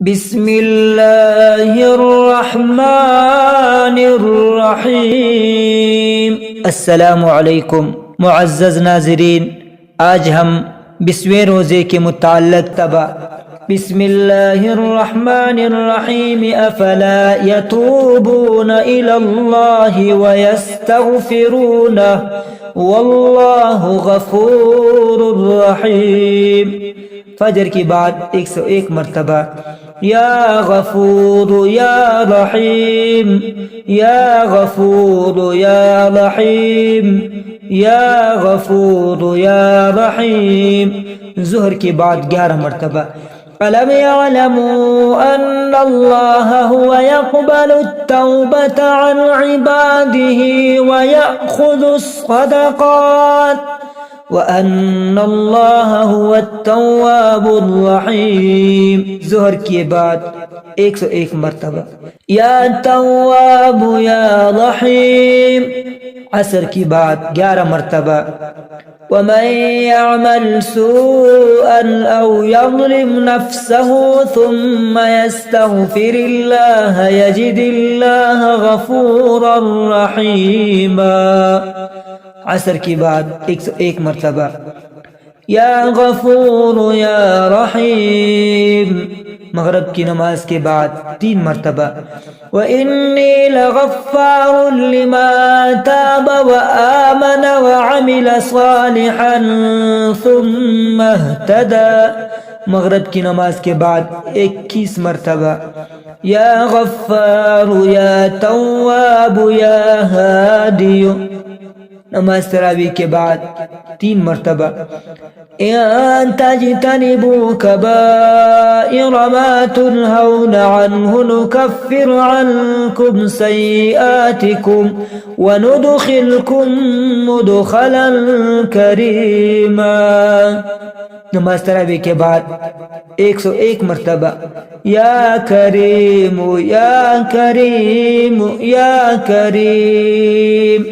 بسم اللہ الرحمن الرحیم۔ السلام علیکم معزز ناظرین، آج ہم 20ویں روزے کے متعلق تبع بسم اللہ الرحمن الرحیم افلا یتوبون الی اللہ ویستغفرونہ واللہ غفور رحیم۔ فجر کی بعد 101 مرتبہ یا غفور یا رحیم، یا غفور یا رحیم، یا غفور یا رحیم۔ ظہر کی بعد 11 مرتبہ ألم يعلموا أن الله هو يقبل التوبة عن عباده ويأخذ الصدقات وأن الله هو التواب الرحيم۔ ظہر کے بعد 101 مرتبہ یا تواب یا رحیم۔ عصر کی بعد 11 مرتبہ ومن يعمل سوءا أو يظلم نفسه ثم يستغفر الله يجد الله غفورا رحيما۔ عصر کی بعد 101 مرتبہ یا غفور یا رحیم۔ مغرب کی نماز کے بعد 3 مرتبہ وَإِنِّي لَغَفَّارٌ لِمَن تَابَ وَآمَنَ وَعَمِلَ صَالِحًا ثُمَّ اهْتَدَى۔ مغرب کی نماز کے بعد 21 مرتبہ یا غفار یا تواب یا ہادی۔ نماز تراویح کے بعد 3 مرتبہ ان تجتنبوا كبائر ما تنهون عنه نكفر عنكم سيئاتكم وندخلكم مدخلا كريما۔ نماز تراویح کے بعد 101 مرتبہ یا کریم یا کریم یا کریم۔